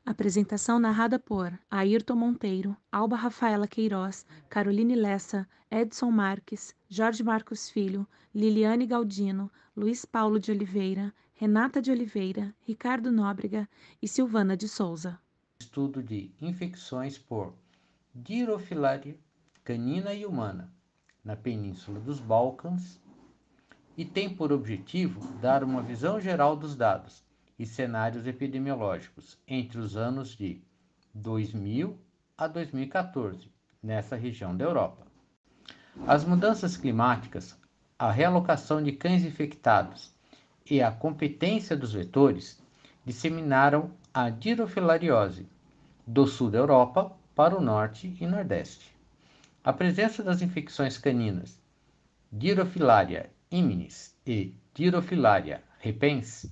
Apresentação narrada por Ayrton Monteiro, Alba Rafaela Queiroz, Caroline Lessa, Edson Marques, Jorge Marcos Filho, Liliane Galdino, Luiz Paulo de Oliveira, Renata de Oliveira, Ricardo Nóbrega e Silvana de Souza. Estudo de infecções por Dirofilaria canina e humana na Península dos Balcãs e tem por objetivo dar uma visão geral dos dados e cenários epidemiológicos entre os anos de 2000 a 2014 nessa região da Europa. As mudanças climáticas, a realocação de cães infectados e a competência dos vetores disseminaram a dirofilariose do sul da Europa para o norte e nordeste. A presença das infecções caninas Dirofilaria iminis e Dirofilaria repens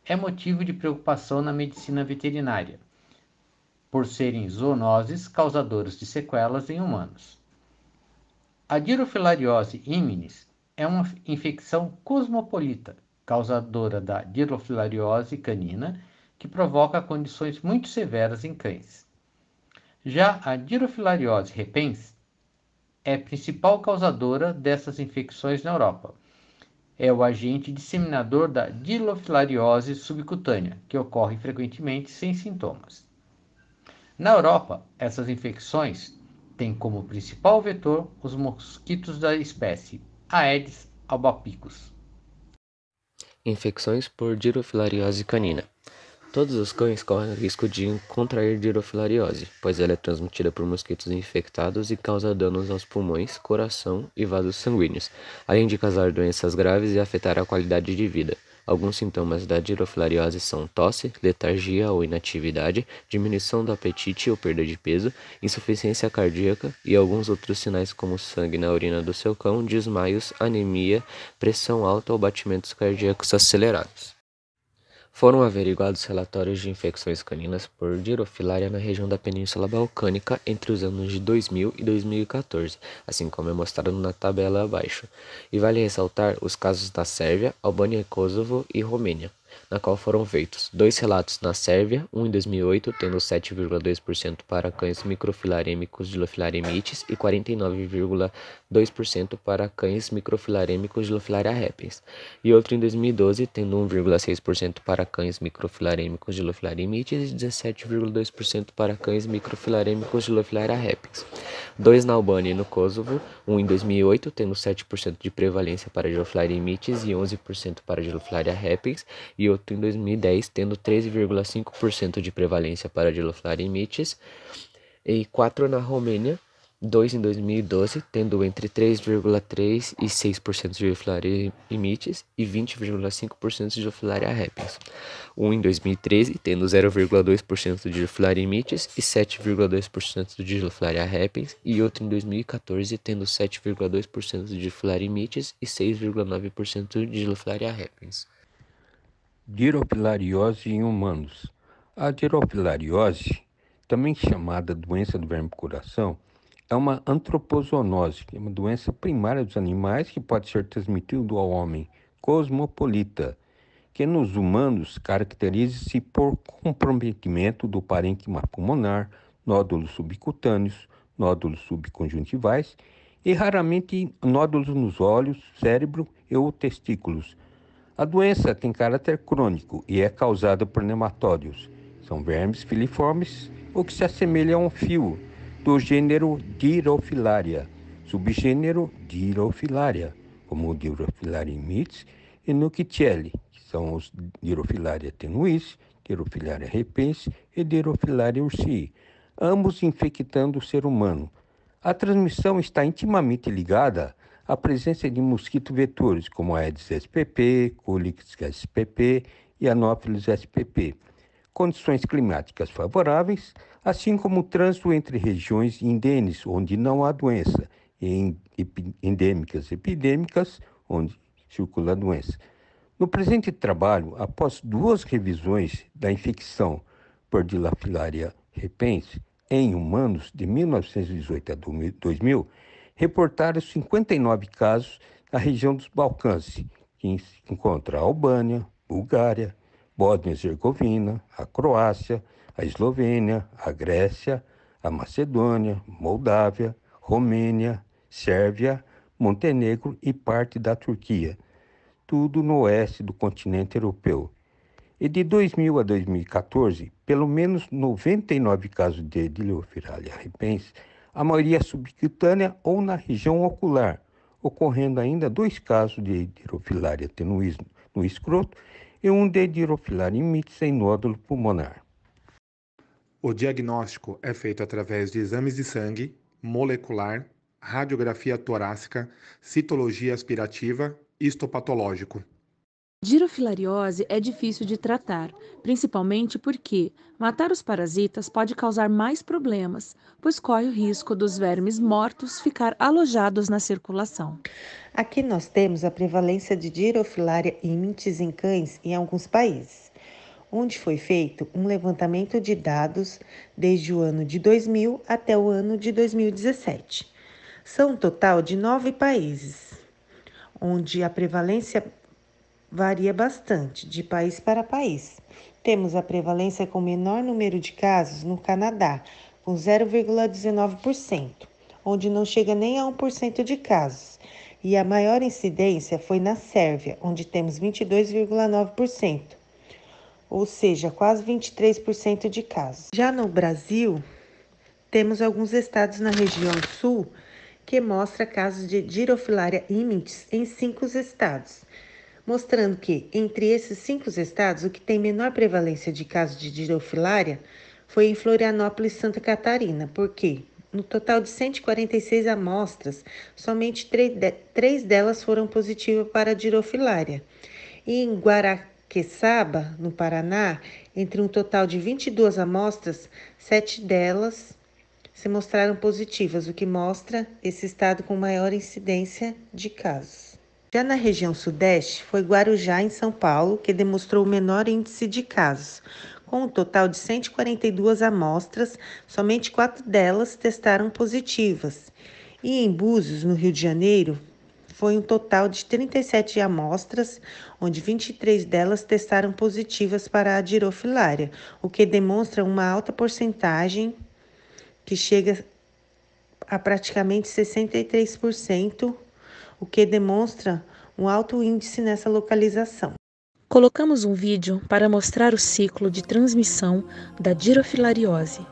é motivo de preocupação na medicina veterinária, por serem zoonoses causadoras de sequelas em humanos. A dirofilariose iminis é uma infecção cosmopolita, causadora da dirofilariose canina, que provoca condições muito severas em cães. Já a dirofilariose repens é a principal causadora dessas infecções na Europa. É o agente disseminador da dirofilariose subcutânea, que ocorre frequentemente sem sintomas. Na Europa, essas infecções têm como principal vetor os mosquitos da espécie Aedes albopicus. Infecções por dirofilariose canina. Todos os cães correm o risco de contrair dirofilariose, pois ela é transmitida por mosquitos infectados e causa danos aos pulmões, coração e vasos sanguíneos, além de causar doenças graves e afetar a qualidade de vida. Alguns sintomas da dirofilariose são tosse, letargia ou inatividade, diminuição do apetite ou perda de peso, insuficiência cardíaca e alguns outros sinais como sangue na urina do seu cão, desmaios, anemia, pressão alta ou batimentos cardíacos acelerados. Foram averiguados relatórios de infecções caninas por Dirofilaria na região da Península Balcânica entre os anos de 2000 e 2014, assim como é mostrado na tabela abaixo. E vale ressaltar os casos da Sérvia, Albânia, Kosovo e Romênia, na qual foram feitos 2 relatos na Sérvia, um em 2008, tendo 7,2% para cães microfilarêmicos Dilophilaria e 49,2% para cães microfilarêmicos Dilophilaria repens, e outro em 2012, tendo 1,6% para cães microfilarêmicos Dilophilaria e 17,2% para cães microfilarêmicos Dilophilaria repens. 2 na Albânia e no Kosovo, um em 2008, tendo 7% de prevalência para Dilophilaria imitis e 11% para Dilophilaria repens, e outro em 2010, tendo 13,5% de prevalência para Dilophilaria imitis, e 4 na Romênia, 2 em 2012, tendo entre 3,3% e 6% de Dilophilaria imitis e 20,5% de Dilophilaria repens. 1 em 2013, tendo 0,2% de Dilophilaria imitis e 7,2% de Dilophilaria repens, e outro em 2014, tendo 7,2% de Dilophilaria imitis e 6,9% de Dilophilaria repens. Dirofilariose em humanos. A dirofilariose, também chamada doença do verme coração, é uma antropozoonose, é uma doença primária dos animais que pode ser transmitida ao homem, cosmopolita, que nos humanos caracteriza-se por comprometimento do parênquima pulmonar, nódulos subcutâneos, nódulos subconjuntivais e raramente nódulos nos olhos, cérebro e ou testículos. A doença tem caráter crônico e é causada por nematóides. São vermes filiformes ou que se assemelham a um fio, do gênero Dirofilaria, subgênero Dirofilaria, como o Dirofilaria imitis e Nuctielli, que são os Dirofilaria tenuis, Dirofilaria repens e Dirofilaria ursii, ambos infectando o ser humano. A transmissão está intimamente ligada à presença de mosquitos vetores, como a Aedes spp, Culex spp e Anopheles spp. Condições climáticas favoráveis, assim como o trânsito entre regiões indênes, onde não há doença, e endêmicas epidêmicas, onde circula a doença. No presente trabalho, após 2 revisões da infecção por Dilophilaria repens em humanos de 1918 a 2000, reportaram 59 casos na região dos Balcãs, que se encontra a Albânia, Bulgária, Bósnia-Herzegovina, a Croácia, a Eslovênia, a Grécia, a Macedônia, Moldávia, Romênia, Sérvia, Montenegro e parte da Turquia, tudo no oeste do continente europeu. E de 2000 a 2014, pelo menos 99 casos de Dirofilaria repens, a maioria subcutânea ou na região ocular, ocorrendo ainda 2 casos de Dirofilaria tenuis no escroto e um de Dirofilaria imitis em nódulo pulmonar. O diagnóstico é feito através de exames de sangue, molecular, radiografia torácica, citologia aspirativa e histopatológico. Dirofilariose é difícil de tratar, principalmente porque matar os parasitas pode causar mais problemas, pois corre o risco dos vermes mortos ficar alojados na circulação. Aqui nós temos a prevalência de Dirofilaria imitis em cães em alguns países, onde foi feito um levantamento de dados desde o ano de 2000 até o ano de 2017. São um total de 9 países, onde a prevalência varia bastante de país para país. Temos a prevalência com menor número de casos no Canadá, com 0,19%, onde não chega nem a 1% de casos. E a maior incidência foi na Sérvia, onde temos 22,9%, ou seja, quase 23% de casos. Já no Brasil, temos alguns estados na região sul que mostra casos de Dirofilaria imitis em 5 estados, mostrando que, entre esses 5 estados, o que tem menor prevalência de casos de Dirofilaria foi em Florianópolis e Santa Catarina, porque no total de 146 amostras, somente 3 delas foram positivas para Dirofilaria. E em Guaraqueçaba, no Paraná, entre um total de 22 amostras, 7 delas se mostraram positivas, o que mostra esse estado com maior incidência de casos. Já na região sudeste, foi Guarujá, em São Paulo, que demonstrou o menor índice de casos. Com um total de 142 amostras, somente 4 delas testaram positivas. E em Búzios, no Rio de Janeiro, foi um total de 37 amostras, onde 23 delas testaram positivas para a Dirofilaria, o que demonstra uma alta porcentagem, que chega a praticamente 63%, o que demonstra um alto índice nessa localização. Colocamos um vídeo para mostrar o ciclo de transmissão da dirofilariose.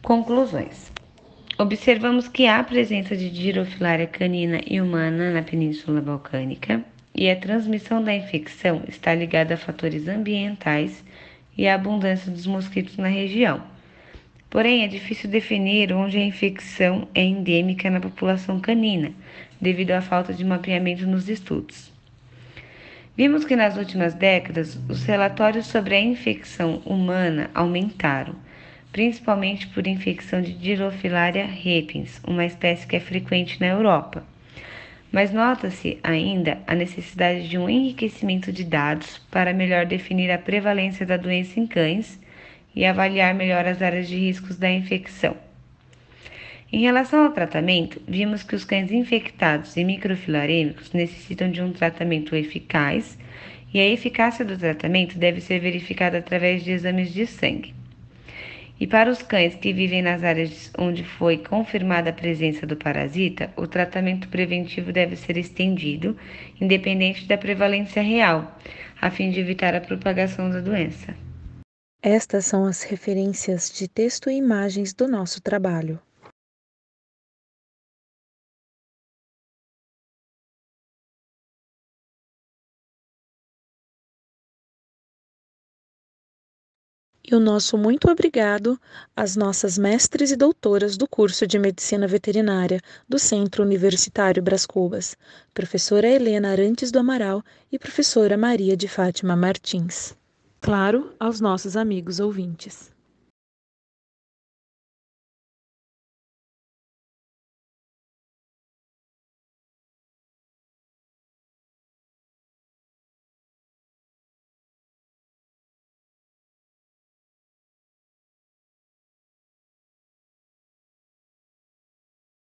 Conclusões. Observamos que há presença de Dirofilaria canina e humana na Península Balcânica e a transmissão da infecção está ligada a fatores ambientais e à abundância dos mosquitos na região. Porém, é difícil definir onde a infecção é endêmica na população canina, devido à falta de mapeamento nos estudos. Vimos que nas últimas décadas, os relatórios sobre a infecção humana aumentaram, principalmente por infecção de Dirofilaria repens, uma espécie que é frequente na Europa. Mas nota-se ainda a necessidade de um enriquecimento de dados para melhor definir a prevalência da doença em cães e avaliar melhor as áreas de riscos da infecção. Em relação ao tratamento, vimos que os cães infectados e microfilarêmicos necessitam de um tratamento eficaz e a eficácia do tratamento deve ser verificada através de exames de sangue. E para os cães que vivem nas áreas onde foi confirmada a presença do parasita, o tratamento preventivo deve ser estendido, independente da prevalência real, a fim de evitar a propagação da doença. Estas são as referências de texto e imagens do nosso trabalho. E o nosso muito obrigado às nossas mestres e doutoras do curso de Medicina Veterinária do Centro Universitário Brás Cubas, professora Helena Arantes do Amaral e professora Maria de Fátima Martins. Claro, aos nossos amigos ouvintes.